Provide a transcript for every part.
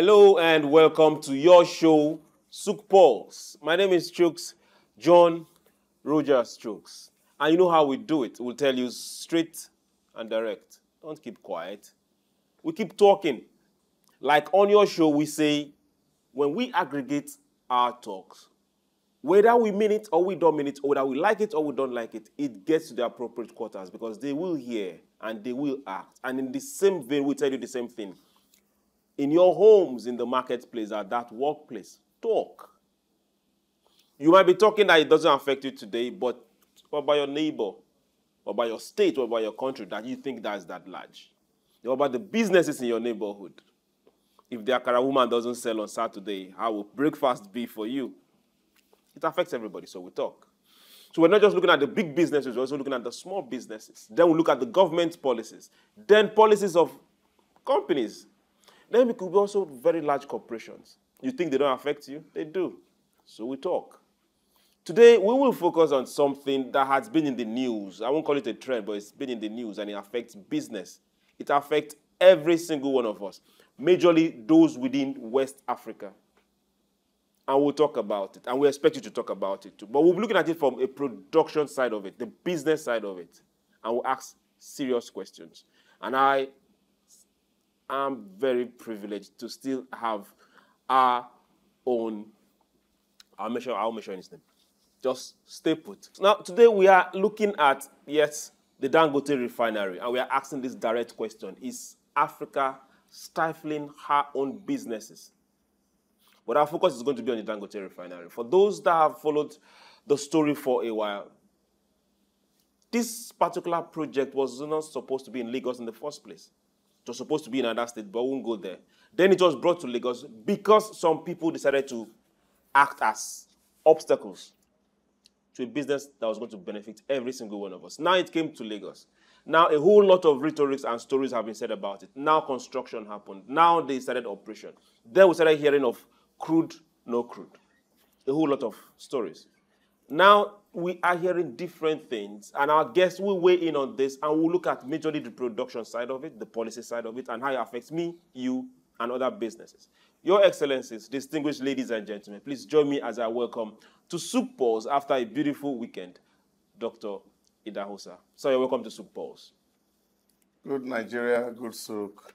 Hello and welcome to your show, Souk Pulse. My name is Chooks, John Rogers Chooks. And you know how we do it. We'll tell you straight and direct. Don't keep quiet. We keep talking. Like on your show, we say, when we aggregate our talks, whether we mean it or we don't mean it, or whether we like it or we don't like it, it gets to the appropriate quarters because they will hear and they will act. And in the same vein, we tell you the same thing. In your homes, in the marketplace, at that workplace, talk. You might be talking that it doesn't affect you today, but what about your neighbor, or about your state, or about your country that you think that is that large? What about the businesses in your neighborhood? If the Akara woman doesn't sell on Saturday, how will breakfast be for you? It affects everybody, so we talk. So we're not just looking at the big businesses, we're also looking at the small businesses. Then we look at the government policies. Then policies of companies. Then we could be also very large corporations. You think they don't affect you? They do. So we talk. Today, we will focus on something that has been in the news. I won't call it a trend, but it's been in the news, and it affects business. It affects every single one of us, majorly those within West Africa. And we'll talk about it, and we expect you to talk about it too. But we'll be looking at it from a production side of it, the business side of it, and we'll ask serious questions. And I'm very privileged to still have our own, I'll mention his name. Just stay put. Now, today we are looking at, yes, the Dangote refinery, and we are asking this direct question. Is Africa stifling her own businesses? But our focus is going to be on the Dangote refinery. For those that have followed the story for a while, this particular project was not supposed to be in Lagos in the first place. It was supposed to be in another state, but we won't go there. Then it was brought to Lagos because some people decided to act as obstacles to a business that was going to benefit every single one of us. Now it came to Lagos. Now a whole lot of rhetorics and stories have been said about it. Now construction happened. Now they started operation. Then we started hearing of crude, no crude. A whole lot of stories. Now we are hearing different things, and our guests will weigh in on this, and we'll look at majorly the production side of it, the policy side of it, and how it affects me, you, and other businesses. Your Excellencies, distinguished ladies and gentlemen, please join me as I welcome to Souk Pulse after a beautiful weekend, Dr. Idahosa. So you're welcome to Souk Pulse. Good Nigeria, good Souk.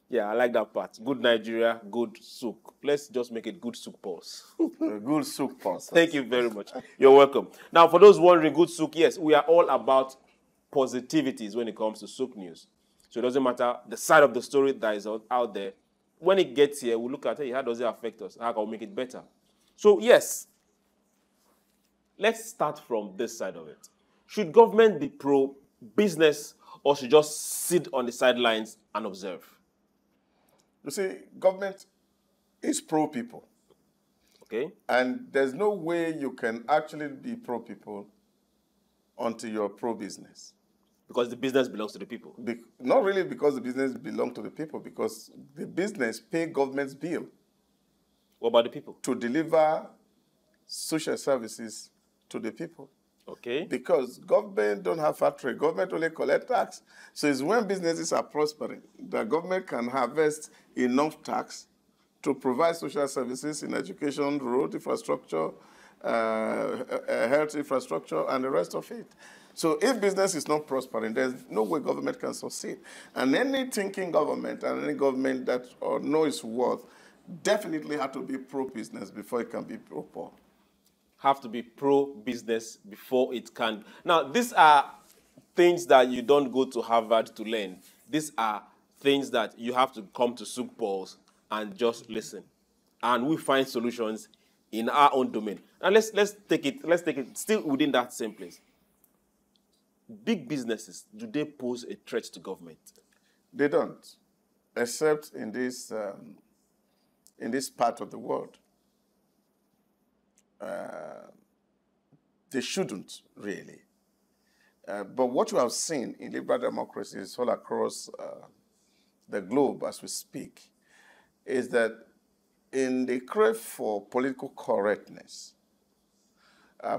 Yeah, I like that part. Good Nigeria, good Souk. Let's just make it good Souk Pulse. Good Souk Pulse. Thank you very much. You're welcome. Now, for those wondering, good Souk, yes, we are all about positivities when it comes to Souk news. So it doesn't matter the side of the story that is out there. When it gets here, we look at, hey, how does it affect us? How can we make it better? So, yes, let's start from this side of it. Should government be pro-business or should just sit on the sidelines and observe? You see, government is pro-people. Okay. And there's no way you can actually be pro-people until you're pro-business. Because the business belongs to the people. Not really because the business belongs to the people, because the business pay government's bill. What about the people? To deliver social services to the people. Okay. Because government don't have factory, government only collect tax. So it's when businesses are prospering that government can harvest enough tax to provide social services in education, road infrastructure, health infrastructure, and the rest of it. So if business is not prospering, there's no way government can succeed. And any thinking government and any government that knows its worth definitely have to be pro-business before it can be pro-poor. Have to be pro-business before it can. Now, these are things that you don't go to Harvard to learn. These are things that you have to come to Souk Pulse and just listen. And we find solutions in our own domain. And let's take it still within that same place. Big businesses, do they pose a threat to government? They don't, except in this part of the world. They shouldn't, really. But what you have seen in liberal democracies all across the globe as we speak is that in the crave for political correctness,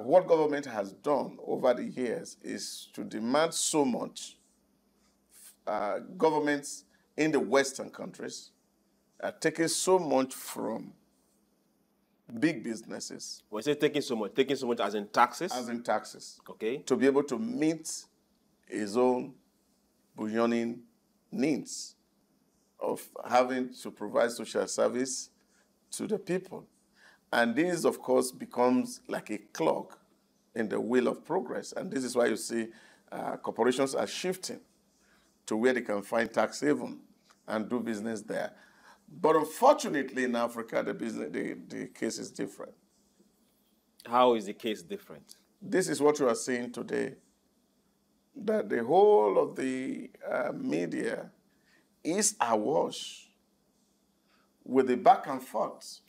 what government has done over the years is to demand so much governments in the Western countries are taking so much from big businesses. When you say taking so much as in taxes? As in taxes. Okay. To be able to meet his own burgeoning needs of having to provide social service to the people. And this, of course, becomes like a clog in the wheel of progress. And this is why you see corporations are shifting to where they can find tax haven and do business there. But unfortunately, in Africa, the case is different. How is the case different? This is what you are seeing today, that the whole of the media is awash with the back and forth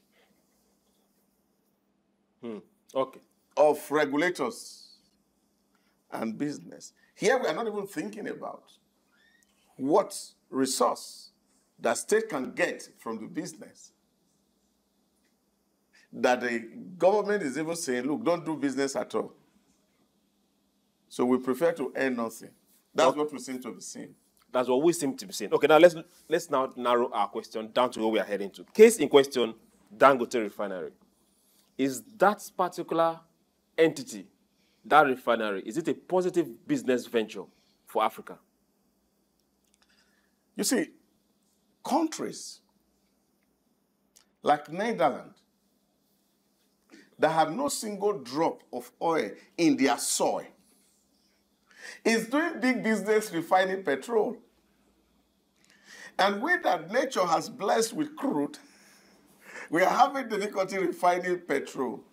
Okay. of regulators and business. Here we are not even thinking about what resource that state can get from the business. That the government is even saying, look, don't do business at all. So we prefer to earn nothing. That's what we seem to be seeing. That's what we seem to be saying. Okay, now let's now narrow our question down to where we are heading to. Case in question, Dangote Refinery. Is that particular entity, that refinery, is it a positive business venture for Africa? You see, countries like Netherlands that have no single drop of oil in their soil is doing big business refining petrol. And we that nature has blessed with crude, we are having difficulty refining petrol.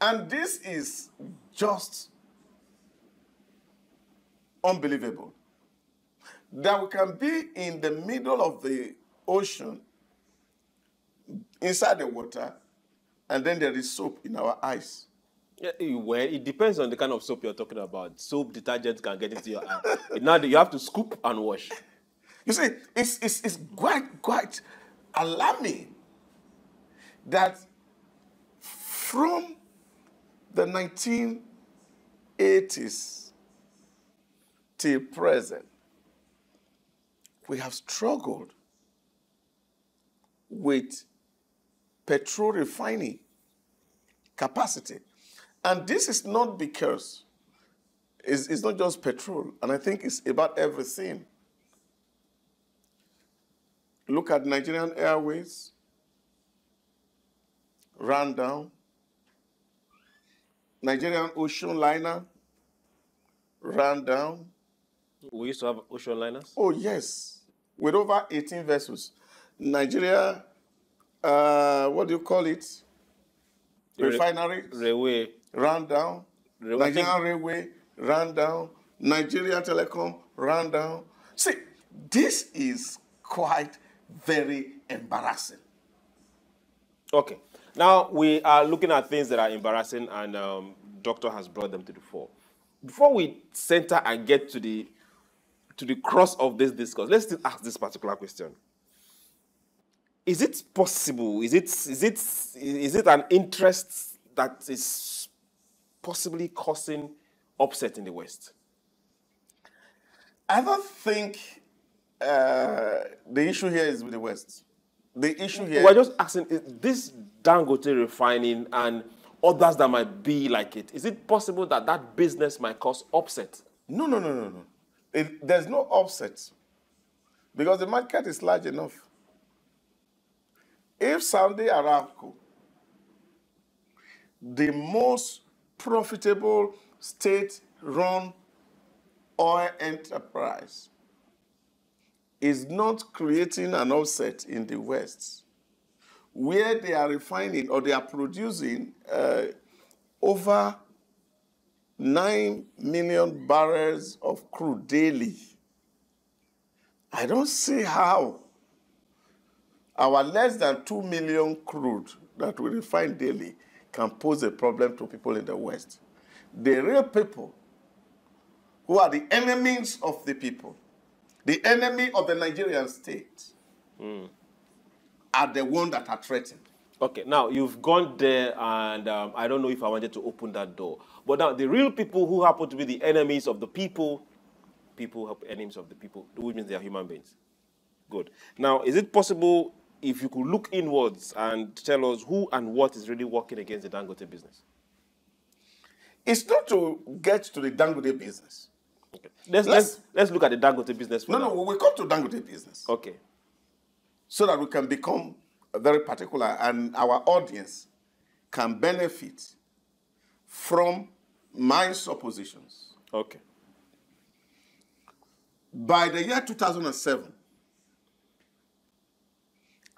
And this is just unbelievable. That we can be in the middle of the ocean, inside the water, and then there is soap in our eyes. Yeah, well, it depends on the kind of soap you're talking about. Soap detergent can get into your eye. Now you have to scoop and wash. You see, it's quite alarming that from the 1980s till present, we have struggled with petrol refining capacity. And this is not because it's not just petrol, and I think it's about everything. Look at Nigerian Airways, ran down. Nigerian Ocean Liner, ran down. We used to have ocean liners? Oh, yes, with over 18 vessels. Nigeria, what do you call it? Refinery. Railway. Ran down. Railway. Nigerian Railway, ran down. Nigeria Telecom, ran down. See, this is quite very embarrassing. Okay. Now we are looking at things that are embarrassing, and Doctor has brought them to the fore. Before we center and get to the crux of this discourse, let's still ask this particular question: is it possible? Is it an interest that is possibly causing upset in the West? I don't think the issue here is with the West. The issue here... We're just asking, is this Dangote refining and others that might be like it, is it possible that that business might cause upset? No. There's no upset because the market is large enough. If Saudi Aramco, the most profitable state-run oil enterprise, is not creating an offset in the West, where they are refining or they are producing over 9 million barrels of crude daily, I don't see how our less than 2 million crude that we refine daily can pose a problem to people in the West. The real people who are the enemies of the people, the enemy of the Nigerian state, are the ones that are threatened. Okay, now you've gone there, and I don't know if I wanted to open that door. But now the real people who happen to be the enemies of the people help enemies of the people, which means they are human beings. Good. Now, is it possible if you could look inwards and tell us who and what is really working against the Dangote business. It's not to get to the Dangote business. Okay. Let's look at the Dangote business for now. No, we'll come to Dangote business. Okay. So that we can become very particular and our audience can benefit from my suppositions. Okay. By the year 2007,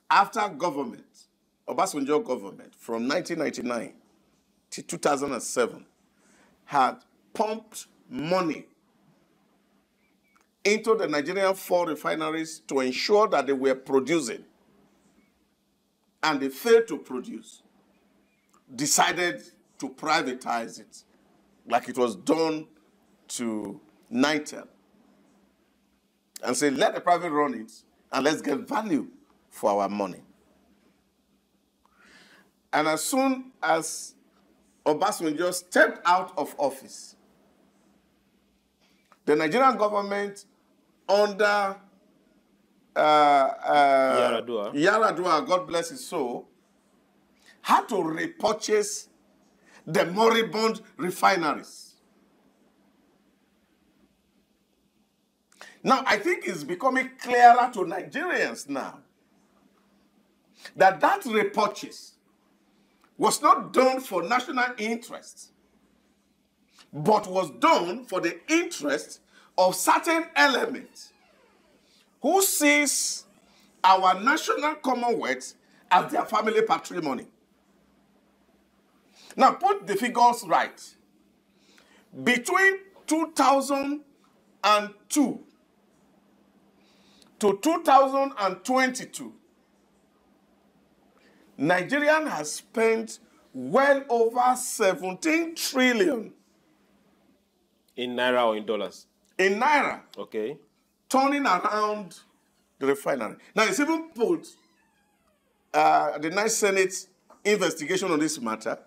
after government, Obasanjo government, from 1999 to 2007, had pumped money into the Nigerian 4 refineries to ensure that they were producing, and they failed to produce, decided to privatize it, like it was done to Nitel, and say, let the private run it, and let's get value for our money. And as soon as Obasanjo stepped out of office, the Nigerian government under Yaradua, God bless his soul, had to repurchase the moribund refineries. Now, I think it's becoming clearer to Nigerians now that that repurchase was not done for national interest, but was done for the interest of certain elements who sees our national commonwealth as their family patrimony. Now, put the figures right. Between 2002 to 2022, Nigeria has spent well over 17 trillion. In naira or in dollars? In naira. Okay. Turning around the refinery. Now, it's even put the nice Senate investigation on this matter.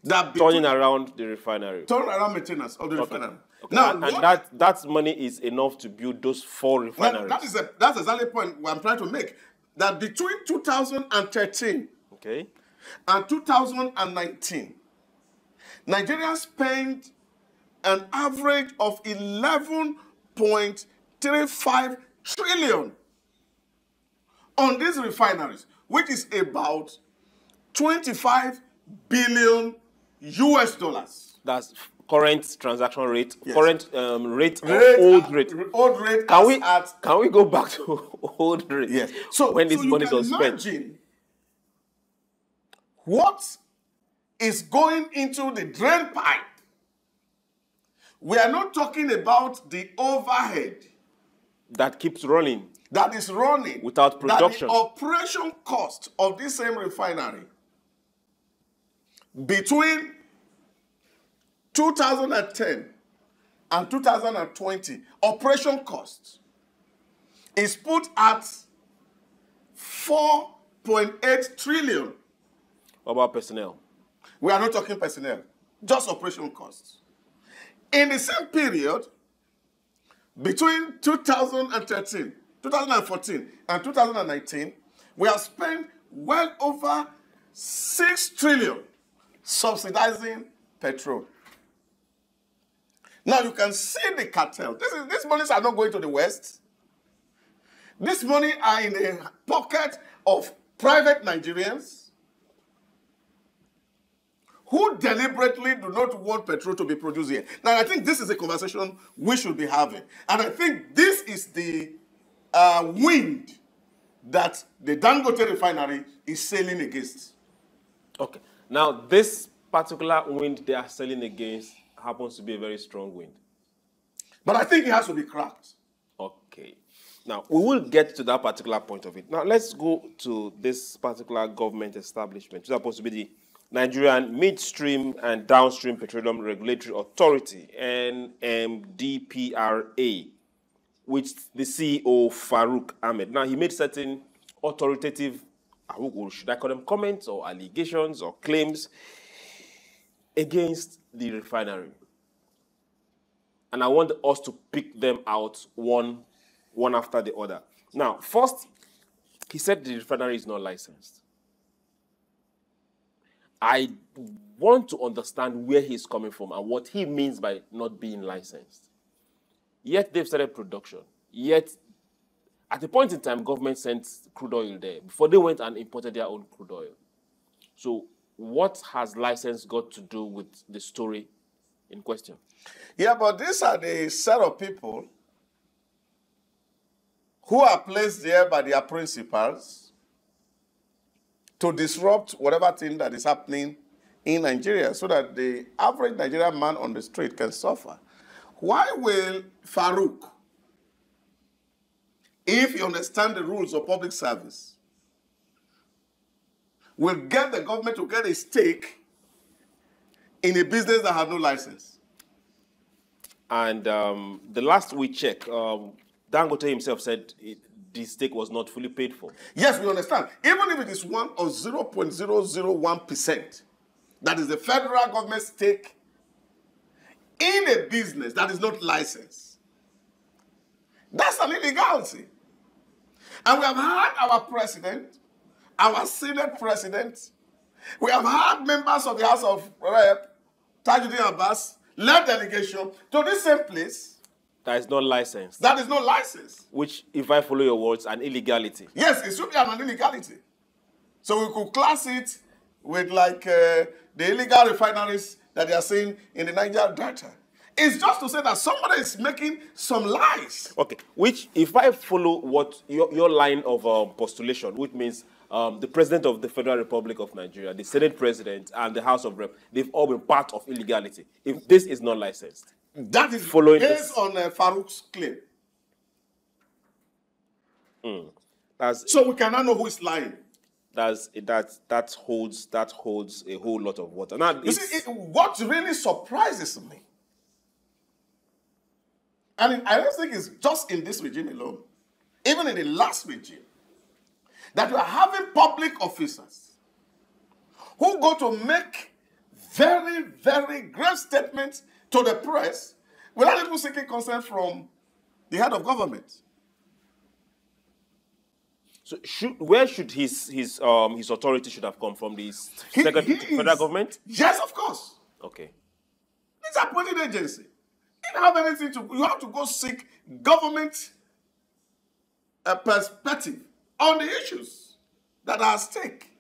That turning around the refinery. Turning around maintenance of the refinery. Okay. Now, and that money is enough to build those 4 refineries. That's exactly the point I'm trying to make. That between 2013 and 2019, Nigeria spent an average of 11.35 trillion on these refineries, which is about 25 billion US dollars. That's current transaction rate, yes. Current rate or old rate. Old rate. Can we go back to old rate? Yes. So when this money was spent. Imagine what is going into the drain pipe. We are not talking about the overhead that keeps running. That is running without production. That the operation cost of this same refinery between 2010 and 2020, operation costs is put at 4.8 trillion. What about personnel? We are not talking personnel, just operation costs. In the same period, between 2014 and 2019, we have spent well over 6 trillion subsidizing petrol. Now you can see the cartel. These monies are not going to the West. This money are in the pocket of private Nigerians who deliberately do not want petrol to be produced here. Now, I think this is a conversation we should be having. And I think this is the wind that the Dangote refinery is sailing against. Okay. Now, this particular wind they are sailing against happens to be a very strong wind. But I think it has to be cracked. Okay. Now, we will get to that particular point of it. Now, let's go to this particular government establishment, which is supposed to be the Nigerian Midstream and Downstream Petroleum Regulatory Authority, NMDPRA, which the CEO, Farouk Ahmed. Now, he made certain authoritative, should I call them comments or allegations or claims against the refinery. And I want us to pick them out one after the other. Now, first, He said the refinery is not licensed. I want to understand where he's coming from and what he means by not being licensed. Yet they've started production. Yet, at a point in time, government sent crude oil there before they went and imported their own crude oil. So what has license got to do with the story in question? Yeah, but these are the set of people who are placed there by their principals to disrupt whatever thing that is happening in Nigeria so that the average Nigerian man on the street can suffer. Why will Farouk, if you understand the rules of public service, will get the government to get a stake in a business that has no license? And the last we checked, Dangote himself said the stake was not fully paid for. Yes, we understand. Even if it is 1 or 0.001%, that is the federal government stake in a business that is not licensed. That's an illegality. And we have had our president, our Senate president, we have had members of the House of Rep, Tajuddin Abbas, led delegation to this same place. That is not licensed. That is not licensed. Which, if I follow your words, an illegality. Yes, it should be an illegality. So we could class it with like the illegal refineries that they are seeing in the Niger Delta. It's just to say that somebody is making some lies. Okay, which, if I follow what your line of postulation, which means the President of the Federal Republic of Nigeria, the Senate President, and the House of Rep, they've all been part of illegality. If this is not licensed. That is following based on Farouk's claim. So we cannot know who is lying. That holds a whole lot of water. Now, you see, what really surprises me, and I don't think it's just in this regime alone, even in the last regime, that you are having public officers who go to make very, very grave statements to the press without even seeking consent from the head of government. So where should his authority should have come from? The federal government? Yes, of course. Okay. It's a appointed agency. You don't have anything to. You have to go seek government perspective on the issues that are at stake.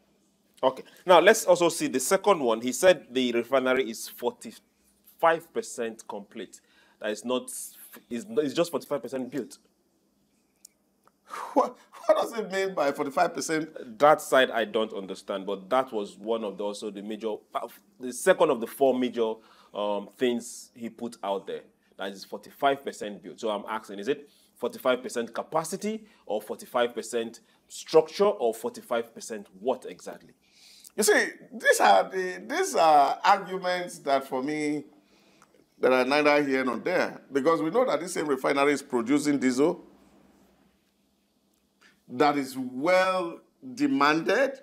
Okay. Now let's also see the second one. He said the refinery is 45% complete. That is not. It's just 45% built. What does it mean by 45%? That side I don't understand, but that was one of the major, the second of the four major things he put out there. That is 45% built. So I'm asking, is it 45% capacity or 45% structure or 45% what exactly? You see, these are arguments that for me that are neither here nor there, because we know that this same refinery is producing diesel that is well demanded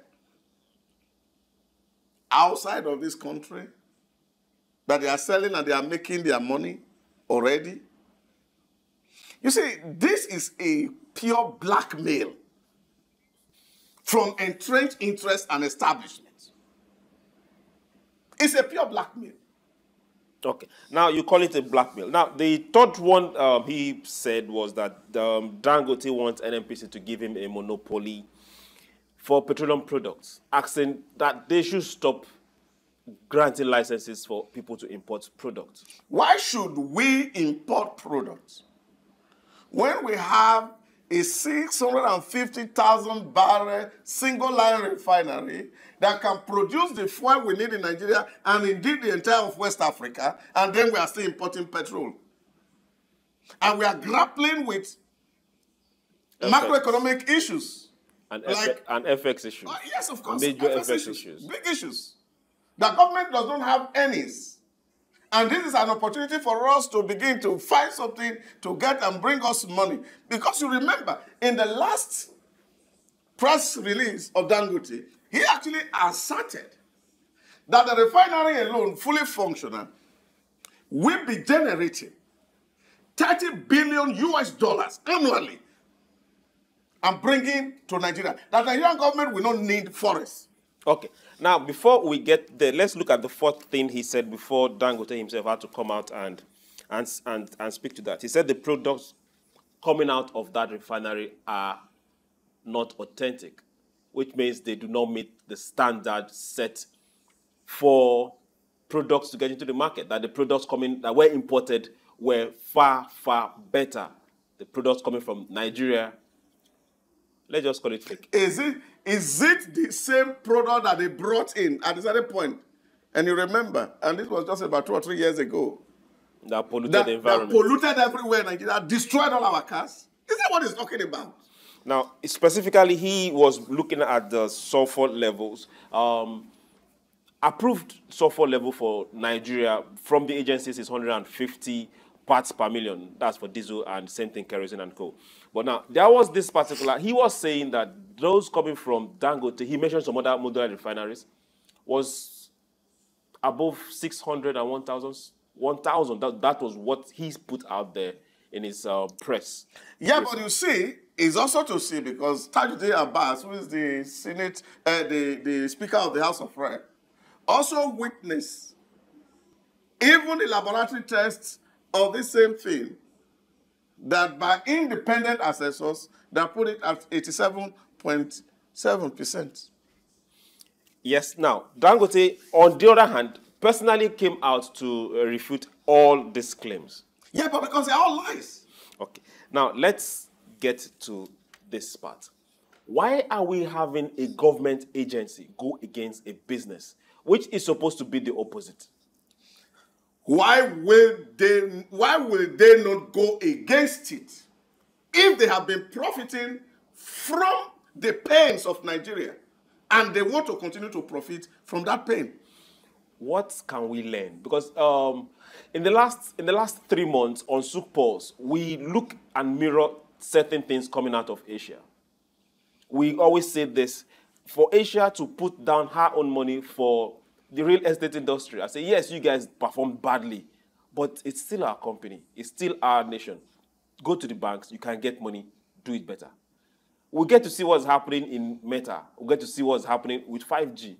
outside of this country, that they are selling and they are making their money already. You see, this is a pure blackmail from entrenched interests and establishments. It's a pure blackmail. Okay. Now, you call it a blackmail. Now, the third one he said was that Dangote wants NNPC to give him a monopoly for petroleum products, asking that they should stop granting licenses for people to import products. Why should we import products when we have a 650,000 barrel single line refinery that can produce the fuel we need in Nigeria and indeed the entire of West Africa, and then we are still importing petrol? And we are grappling with macroeconomic issues. And FX issues. Yes, of course. Major FX issues. Big issues. The government does not have any. And this is an opportunity for us to begin to find something to get and bring us money. Because you remember, in the last press release of Dangote, he actually asserted that the refinery alone, fully functional, will be generating $30 billion annually and bringing to Nigeria. That Nigerian government will not need forests. Okay. Now, before we get there, let's look at the fourth thing he said before Dangote himself had to come out and speak to that. He said the products coming out of that refinery are not authentic, which means they do not meet the standard set for products to get into the market, that the products coming that were imported were far, far better. The products coming from Nigeria, let's just call it fake. Is it the same product that they brought in at a certain point? And you remember, and this was just about 2 or 3 years ago, that polluted the environment. That polluted everywhere in Nigeria, destroyed all our cars. Is that what he's talking about? Now, specifically, he was looking at the sulfur levels. Approved sulfur level for Nigeria from the agencies is 150 parts per million. That's for diesel and same thing, kerosene and coal. But now, there was this particular, he was saying that those coming from Dangote, he mentioned some other modern refineries, was above 600 and 1,000. 1,000, that was what he's put out there in his press. Yeah, but you see, it's also to see because Tajuddin Abbas, who is the Senate, the Speaker of the House of Rep, also witnessed even the laboratory tests of the same thing, that by independent assessors, they put it at 87.7%. Yes, now, Dangote, on the other hand, personally came out to refute all these claims. Yeah, but because they're all lies. Okay, now let's get to this part. Why are we having a government agency go against a business, which is supposed to be the opposite? Why will they not go against it if they have been profiting from the pains of Nigeria and they want to continue to profit from that pain? What can we learn? Because in the last 3 months on Souk Pulse, we look and mirror certain things coming out of Asia. We always say this, for Asia to put down her own money for the real estate industry. I say, yes, you guys performed badly, but it's still our company. It's still our nation. Go to the banks. You can get money. Do it better. We get to see what's happening in Meta. We get to see what's happening with 5G.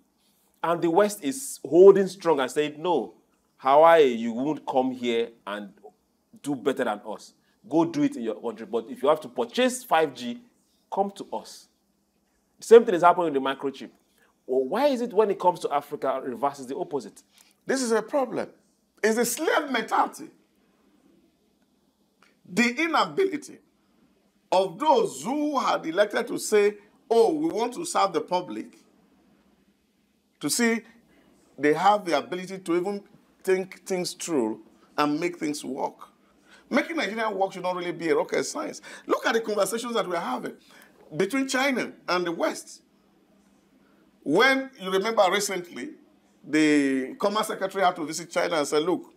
And the West is holding strong and saying, no, Hawaii, you won't come here and do better than us. Go do it in your country. But if you have to purchase 5G, come to us. The same thing is happening with the microchip. Well, why is it when it comes to Africa, reverse is the opposite? This is a problem. It's a slave mentality. The inability of those who had elected to say, oh, we want to serve the public, to see they have the ability to even think things through and make things work. Making Nigeria work should not really be a rocket science. Look at the conversations that we're having between China and the West. When you remember recently, the Commerce Secretary had to visit China and say, look,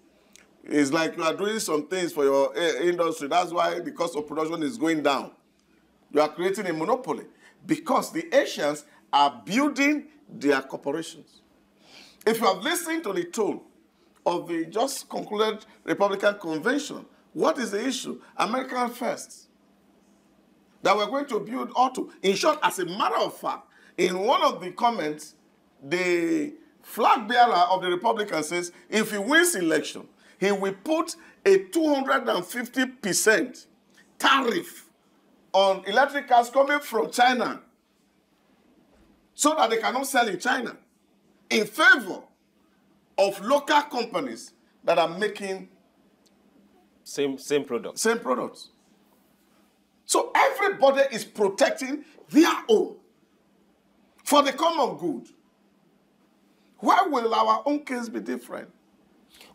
it's like you are doing some things for your industry. That's why the cost of production is going down. You are creating a monopoly because the Asians are building their corporations. If you have listened to the tone of the just concluded Republican convention, what is the issue? American first. That we're going to build auto. In short, as a matter of fact, in one of the comments, the flag bearer of the Republicans says if he wins election, he will put a 250% tariff on electric cars coming from China so that they cannot sell in China in favor of local companies that are making same products. Same products. So everybody is protecting their own for the common good. Why will our own case be different?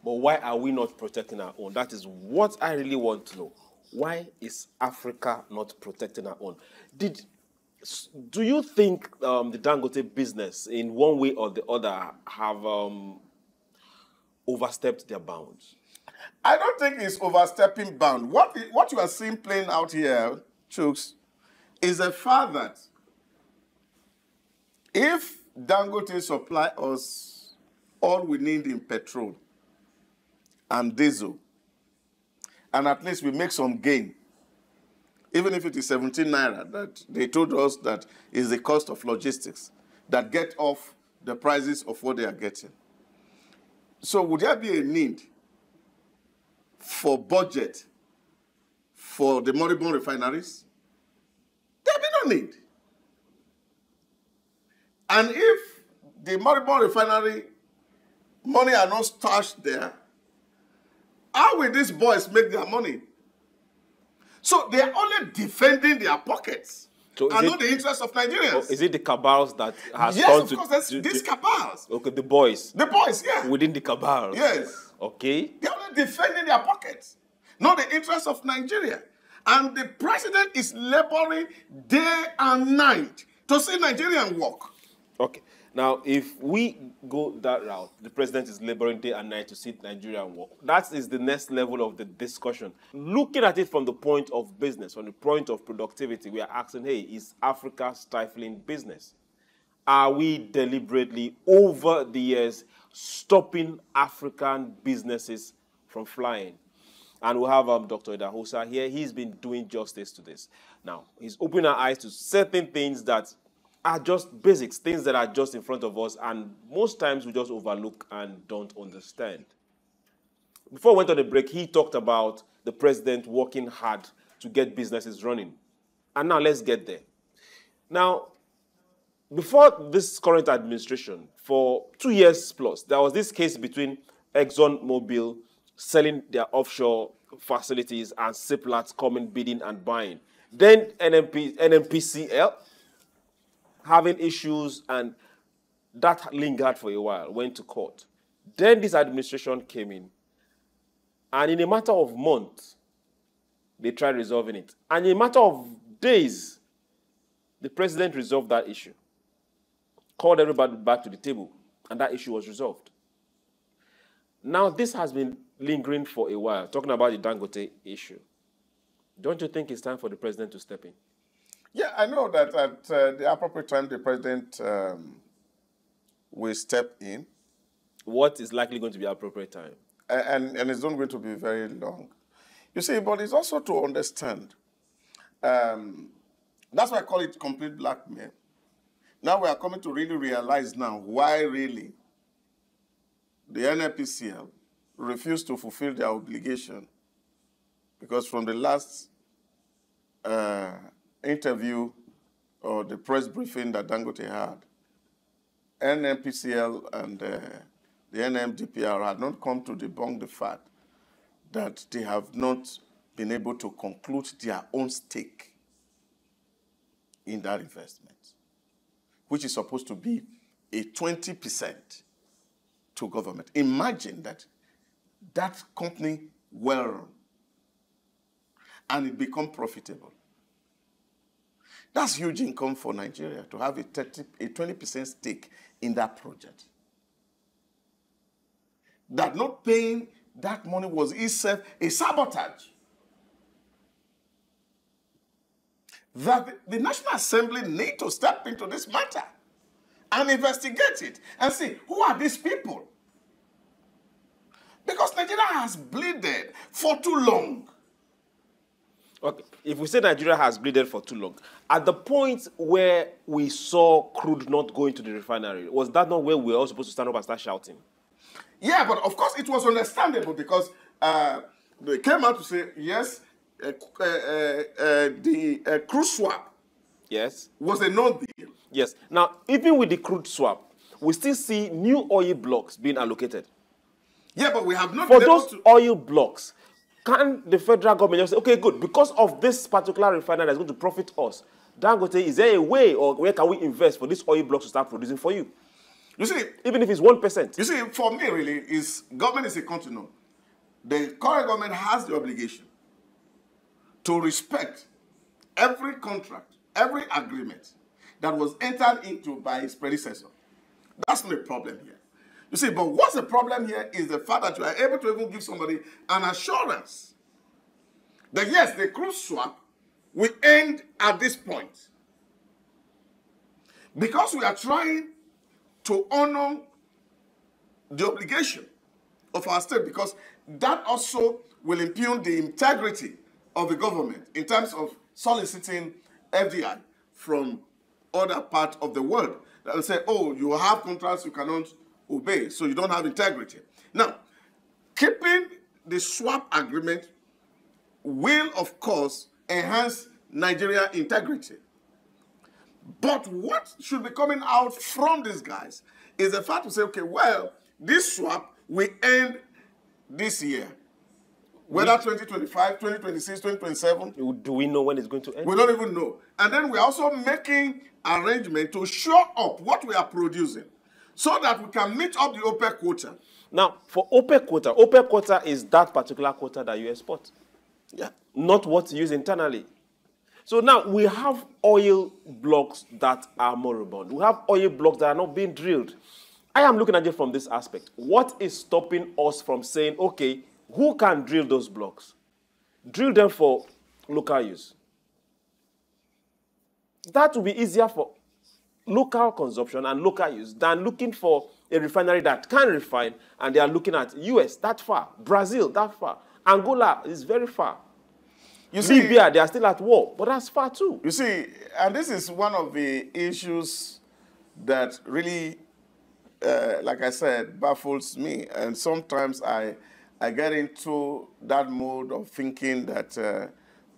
But why are we not protecting our own? That is what I really want to know. Why is Africa not protecting our own? Do you think the Dangote business, in one way or the other, have overstepped their bounds? I don't think it's overstepping bound. What you are seeing playing out here, Chooks, is the fact that if Dangote supply us all we need in petrol and diesel, and at least we make some gain, even if it is 17 naira, that they told us that is the cost of logistics that get off the prices of what they are getting. So would there be a need for budget for the moribund refineries? There will be no need. And if the moribund refinery money are not stashed there, how will these boys make their money? So they are only defending their pockets and not the interests of Nigerians. Is it the cabals that has yes, gone of course, these cabals. Okay, the boys. The boys, yeah. Within the cabals. Yes. Okay. They are only defending their pockets, not the interests of Nigeria. And the president is laboring day and night to see Nigerian work. Okay. Now, if we go that route, the president is laboring day and night to see Nigerian work. That is the next level of the discussion. Looking at it from the point of business, from the point of productivity, we are asking, hey, is Africa stifling business? Are we deliberately, over the years, stopping African businesses from flying? And we'll have Dr. Idahosa here. He's been doing justice to this. Now, he's opening our eyes to certain things that are just basics, things that are just in front of us, and most times we just overlook and don't understand. Before we went on the break, he talked about the president working hard to get businesses running. And now let's get there. Now, before this current administration, for 2 years plus, there was this case between ExxonMobil selling their offshore facilities and Seplat coming bidding and buying. Then NNPCL having issues, and that lingered for a while, went to court. Then this administration came in, and in a matter of months, they tried resolving it. And in a matter of days, the president resolved that issue, called everybody back to the table, and that issue was resolved. Now, this has been lingering for a while, talking about the Dangote issue. Don't you think it's time for the president to step in? Yeah, I know that at the appropriate time, the president will step in. What is likely going to be the appropriate time? And it's not going to be very long. You see, but it's also to understand. That's why I call it complete blackmail. Now we are coming to really realize now why really the NNPCL refused to fulfill their obligation. Because from the last interview or the press briefing that Dangote had, NNPCL and the NMDPR had not come to debunk the fact that they have not been able to conclude their own stake in that investment, which is supposed to be a 20% to government. Imagine that company well run and it become profitable. That's huge income for Nigeria to have a 20% stake in that project. That not paying that money was itself a sabotage. That the National Assembly need to step into this matter and investigate it and see who are these people. Because Nigeria has bleeded for too long. Okay, if we say Nigeria has bleeded for too long, at the point where we saw crude not going to the refinery, was that not where we were all supposed to stand up and start shouting? Yeah, but of course it was understandable because they came out to say, yes, the crude swap was a non-deal. Yes. Now, even with the crude swap, we still see new oil blocks being allocated. Yeah, but we have not For been able those to... oil blocks, can the federal government just say, okay, good, because of this particular refinery that's going to profit us, Dangote, is there a way or where can we invest for these oil blocks to start producing for you? You see, even if it's 1%. You see, for me, really, government is a continuum. The current government has the obligation to respect every contract, every agreement that was entered into by its predecessor. That's not a problem here. You see, but what's the problem here is the fact that you are able to even give somebody an assurance that, yes, the crude swap will end at this point. Because we are trying to honor the obligation of our state, because that also will impugn the integrity of the government in terms of soliciting FDI from other parts of the world that will say, oh, you have contracts you cannot obey, so you don't have integrity. Now, keeping the swap agreement will, of course, enhance Nigeria integrity. But what should be coming out from these guys is the fact to say, okay, well, this swap will end this year. Whether 2025, 2026, 2027. Do we know when it's going to end? We don't even know. And then we're also making arrangements to show up what we are producing so that we can meet up the OPEC quota. Now, for OPEC quota is that particular quota that you export. Yeah. Not what you use internally. So now we have oil blocks that are moribund. We have oil blocks that are not being drilled. I am looking at it from this aspect. What is stopping us from saying, okay, who can drill those blocks? Drill them for local use. That will be easier for local consumption and local use than looking for a refinery that can refine, and they are looking at US, that far, Brazil, that far. Angola is very far. You see, Libya, they are still at war, but that's far too. You see, and this is one of the issues that really, like I said, baffles me. And sometimes I get into that mode of thinking that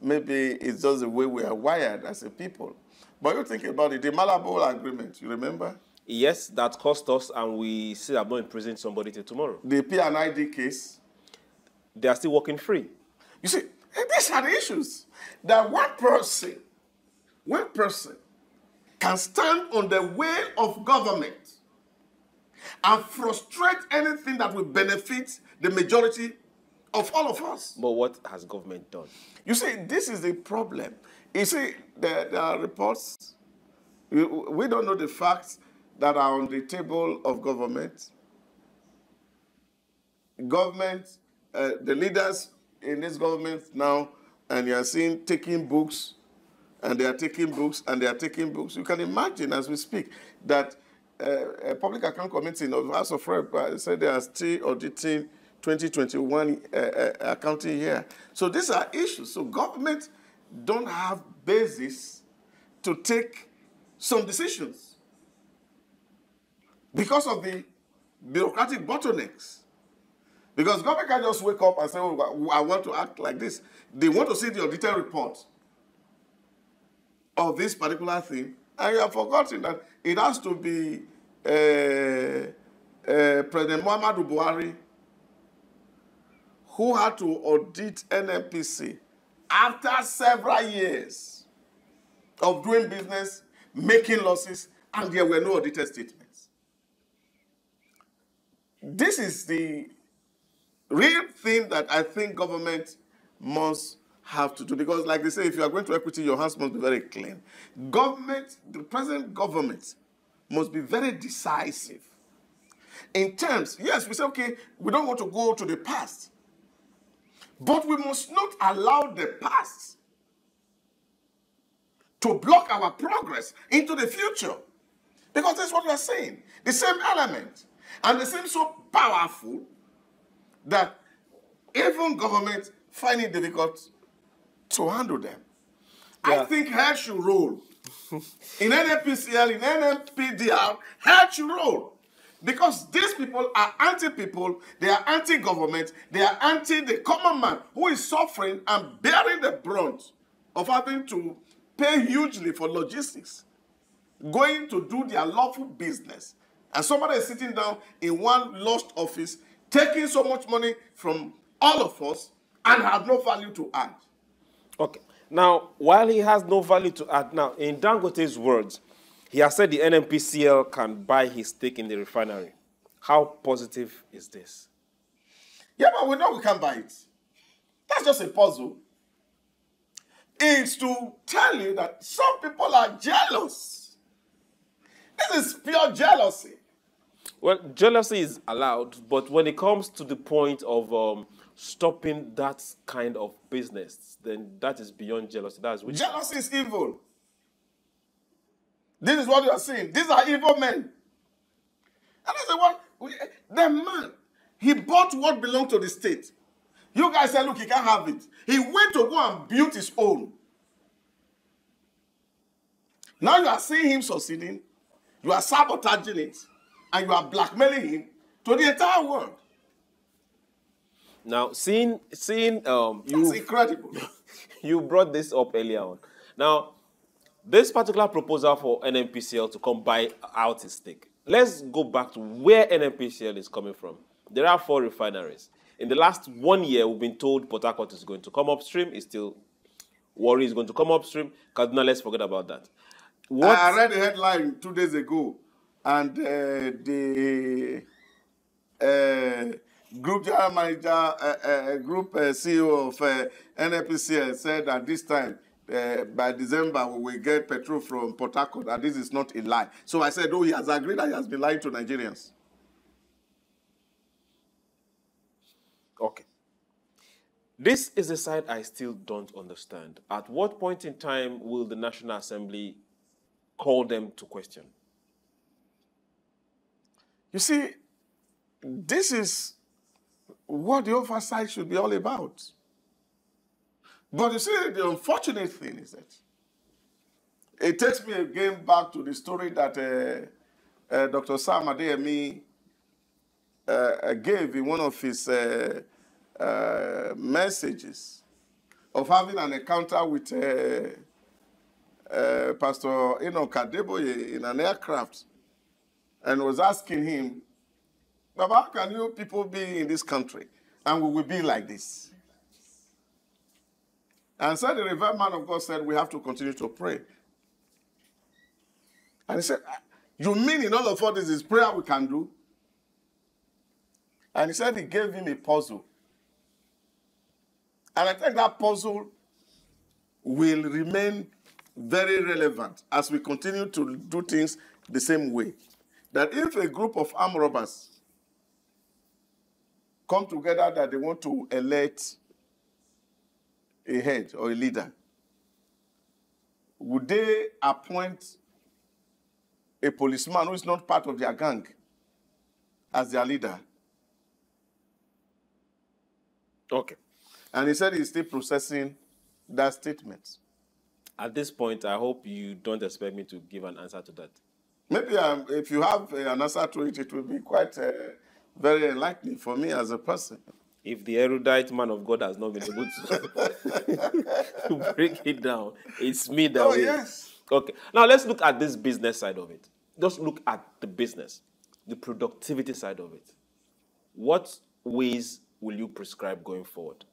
maybe it's just the way we are wired as a people. But you think about it, the Malabo Agreement, you remember? Yes, that cost us, and we still have not imprisoned somebody till tomorrow. The P&ID case. They are still working free. You see, these are the issues. That one person can stand on the way of government and frustrate anything that will benefit the majority of all of us. But what has government done? You see, this is the problem. You see, there are reports. We don't know the facts that are on the table of government. The leaders in this government now, and you are seeing taking books, and they are taking books, and they are taking books. You can imagine as we speak that a Public Account Committee of the House of Reps said they are still auditing 2021 accounting year. So these are issues. So government don't have basis to take some decisions because of the bureaucratic bottlenecks. Because government can just wake up and say, oh, I want to act like this. They want to see the auditor report of this particular thing, and you have forgotten that it has to be President Muhammadu Buhari who had to audit NNPC after several years of doing business, making losses, and there were no audited statements. This is the real thing that I think government must have to do, because like they say, if you are going to equity, your hands must be very clean. Government, the present government, must be very decisive. In terms, yes, we say, okay, we don't want to go to the past, but we must not allow the past to block our progress into the future. Because that's what we are saying. The same element. And they seem so powerful that even government find it difficult to handle them. Yeah. I think head should roll. In NNPCL, in NNPDR, head should roll. Because these people are anti-people, they are anti-government, they are anti the common man who is suffering and bearing the brunt of having to pay hugely for logistics, going to do their lawful business. And somebody is sitting down in one lost office, taking so much money from all of us and have no value to add. Okay. Now, while he has no value to add, now, in Dangote's words, he has said the NNPCL can buy his stake in the refinery. How positive is this? Yeah, but we know we can't buy it. That's just a puzzle. It's to tell you that some people are jealous. This is pure jealousy. Well, jealousy is allowed, but when it comes to the point of stopping that kind of business, then that is beyond jealousy. Jealousy is evil. This is what you are saying. These are evil men. And I said, what? The man, he bought what belonged to the state. You guys said, look, he can't have it. He went to go and build his own. Now you are seeing him succeeding, you are sabotaging it, and you are blackmailing him to the entire world. Now, seeing That's you incredible. you brought this up earlier on. Now, this particular proposal for NNPCL to come buy out its stake. Let's go back to where NNPCL is coming from. There are 4 refineries. In the last 1 year, we've been told Port Harcourt is going to come upstream. It's still Warri is going to come upstream. Kaduna, let's forget about that. I read a headline 2 days ago, and the group general manager, group CEO of NNPCL said that this time, by December, we will get petrol from Port Harcourt, and this is not a lie. So I said, oh, he has agreed that he has been lying to Nigerians. Okay. This is the side I still don't understand. At what point in time will the National Assembly call them to question? You see, this is what the oversight should be all about. But you see, the unfortunate thing is that it takes me again back to the story that Dr. Sam Adeyemi gave in one of his messages of having an encounter with Pastor Enoch Adeboye in an aircraft, and was asking him, Baba, how can you people be in this country and we will be like this? And so the Reverend Man of God said, we have to continue to pray. And he said, you mean in all of all this is prayer we can do? And he said he gave him a puzzle. And I think that puzzle will remain very relevant as we continue to do things the same way. That if a group of armed robbers come together that they want to elect a head or a leader, would they appoint a policeman who is not part of their gang as their leader? Okay. And he said he's still processing that statement. At this point, I hope you don't expect me to give an answer to that. Maybe if you have an answer to it, it will be quite very enlightening for me as a person. If the erudite man of God has not been able to break it down, it's me that will. Yes. Okay. Now, let's look at this business side of it. Just look at the business, the productivity side of it. What ways will you prescribe going forward?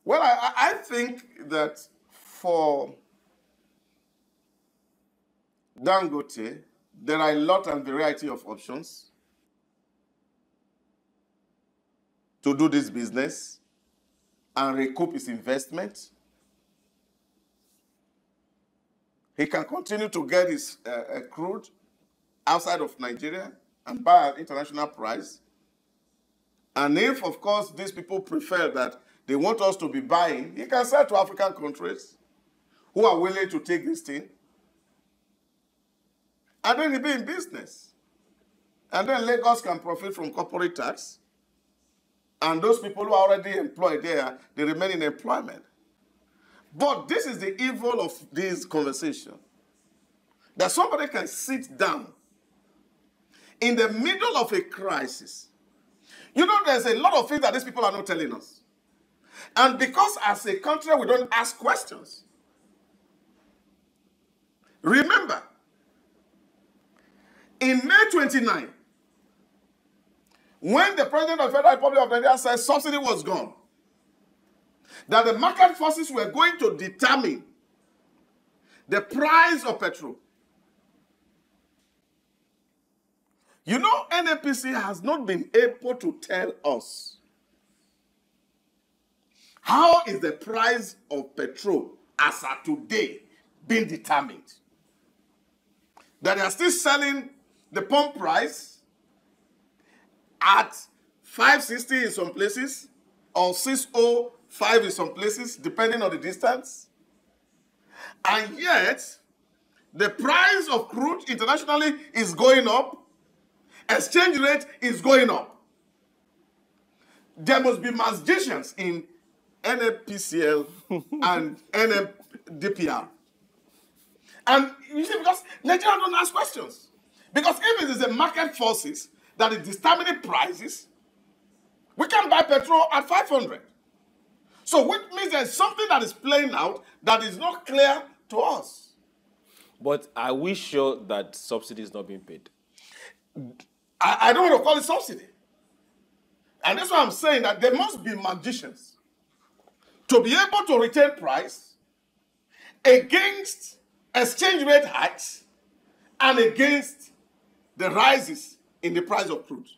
Well, I think that for Dangote, there are a lot and variety of options to do this business and recoup his investment. He can continue to get his crude outside of Nigeria and buy at international price. And if, of course, these people prefer that they want us to be buying, he can sell to African countries who are willing to take this thing. And then he'll be in business. And then Lagos can profit from corporate tax. And those people who are already employed there, they remain in employment. But this is the evil of this conversation. That somebody can sit down in the middle of a crisis. You know, there's a lot of things that these people are not telling us. And because as a country, we don't ask questions. Remember, in May 29, when the President of the Federal Republic of Nigeria said subsidy was gone, that the market forces were going to determine the price of petrol. You know, NNPC has not been able to tell us how is the price of petrol as of today being determined. That they are still selling the pump price at 560 in some places or 605 in some places, depending on the distance. And yet, the price of crude internationally is going up. Exchange rate is going up. There must be magicians in NNPCL and NMDPR. And you see, because Nigeria don't ask questions. Because if it is the market forces that is determining prices, we can buy petrol at 500. So which means there's something that is playing out that is not clear to us. But are we sure that subsidy is not being paid? I don't want to call it subsidy. And that's why I'm saying that there must be magicians to be able to retain price against exchange rate hikes and against the rises in the price of crude.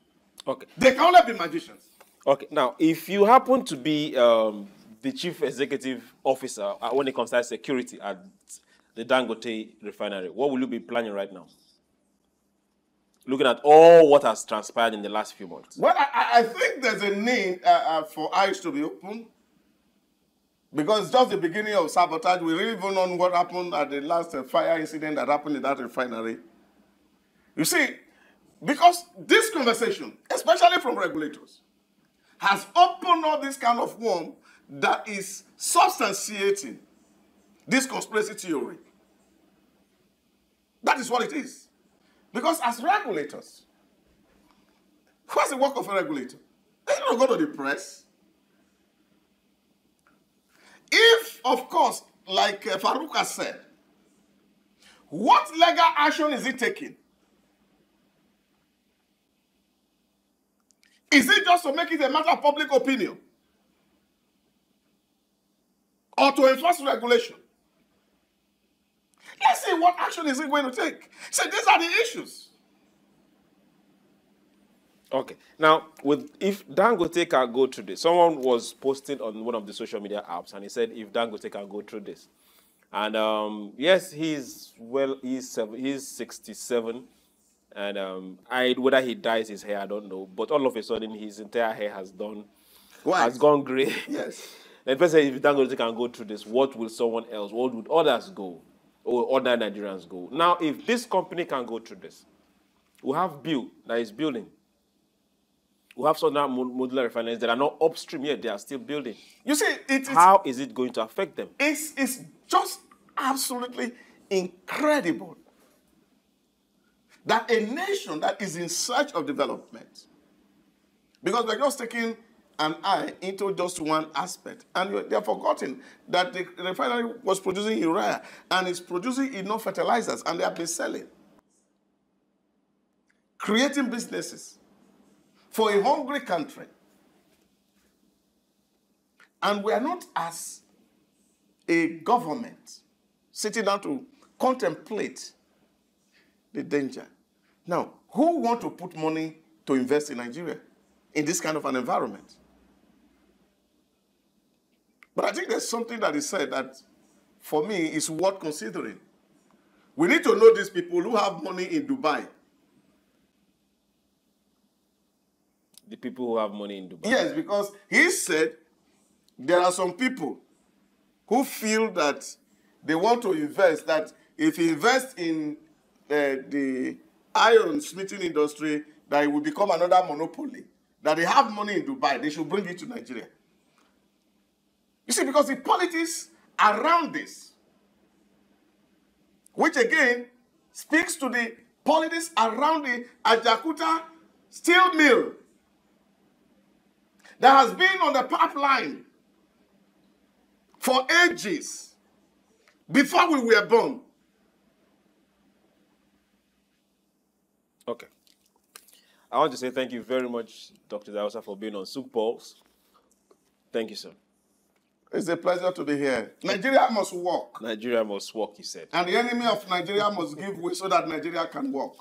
Okay. They can only be magicians. Okay. Now, if you happen to be the chief executive officer when it comes to security at the Dangote refinery, what will you be planning right now? Looking at all what has transpired in the last few months. Well, I think there's a need for eyes to be open. Because it's just the beginning of sabotage. We really don't know what happened at the last fire incident that happened in that refinery. You see, because this conversation, especially from regulators, has opened up this kind of worm that is substantiating this conspiracy theory. That is what it is. Because as regulators, what's the work of a regulator? They don't go to the press. If, of course, like Farouk has said, what legal action is he taking? Is it just to make it a matter of public opinion? Or to enforce regulation? Let's see what action is he going to take. So these are the issues. Okay. Now, if Dangote can go through this, someone was posting on one of the social media apps, and he said, if Dangote can go through this, and yes, he's 67, and whether he dyes his hair, I don't know, but all of a sudden, his entire hair has gone gray. Yes. The person said, if Dangote can go through this, what will someone else? What would others go, or other Nigerians go? Now, if this company can go through this, we have Bill that is building. We have some modular refineries that are not upstream yet. They are still building. You see, how is it going to affect them? It's just absolutely incredible that a nation that is in search of development, because we're just taking an eye into just one aspect, and they're forgotten that the refinery was producing urea and is producing enough fertilizers, and they have been selling, creating businesses for a hungry country. And we are not, as a government, sitting down to contemplate the danger. Now, who want to put money to invest in Nigeria in this kind of an environment? But I think there's something that is said that, for me, is worth considering. We need to know these people who have money in Dubai. The people who have money in Dubai. Yes, because he said there are some people who feel that they want to invest, that if he invests in the iron smithing industry, that it will become another monopoly. That they have money in Dubai, they should bring it to Nigeria. You see, because the politics around this, which again speaks to the politics around the Ajaokuta steel mill, that has been on the pipeline for ages, before we were born. Okay. I want to say thank you very much, Dr. Dawosa, for being on Souk Pulse. Thank you, sir. It's a pleasure to be here. Nigeria must work. Nigeria must work, he said. And the enemy of Nigeria must give way so that Nigeria can work.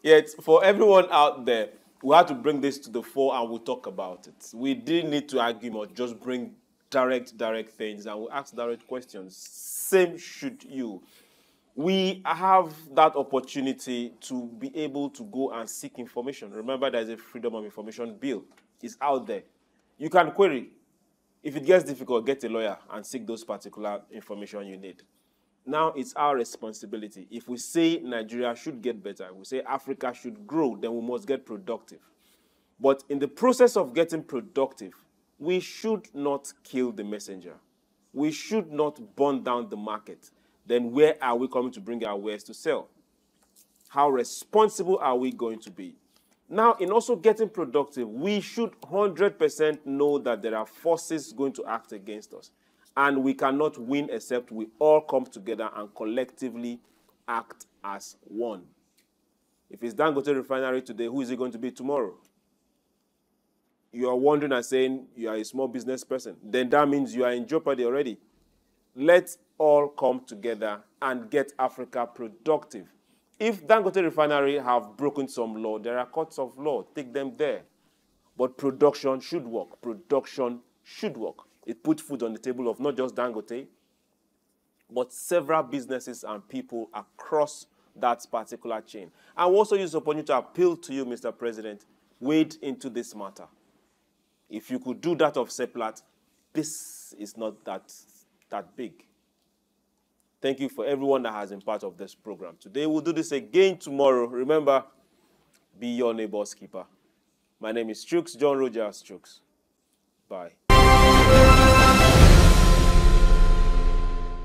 Yet, for everyone out there, we had to bring this to the fore and we'll talk about it. We didn't need to argue or just bring direct things, and we'll ask direct questions. Same should you. We have that opportunity to be able to go and seek information. Remember, there's a Freedom of Information Bill. It's out there. You can query. If it gets difficult, get a lawyer and seek those particular information you need. Now it's our responsibility. If we say Nigeria should get better, we say Africa should grow, then we must get productive. But in the process of getting productive, we should not kill the messenger. We should not burn down the market. then where are we coming to bring our wares to sell? How responsible are we going to be? Now, in also getting productive, we should 100% know that there are forces going to act against us. And we cannot win except we all come together and collectively act as one. If it's Dangote Refinery today, who is it going to be tomorrow? You are wondering and saying you are a small business person. Then that means you are in jeopardy already. Let's all come together and get Africa productive. If Dangote Refinery have broken some law, there are courts of law. Take them there. But production should work. Production should work. It puts food on the table of not just Dangote, but several businesses and people across that particular chain. I will also use the opportunity to appeal to you, Mr. President, wade into this matter. If you could do that of Seplat, this is not that big. Thank you for everyone that has been part of this program. Today, we'll do this again tomorrow. Remember, be your neighbor's keeper. My name is Chooks, John Rogers Chooks. Bye.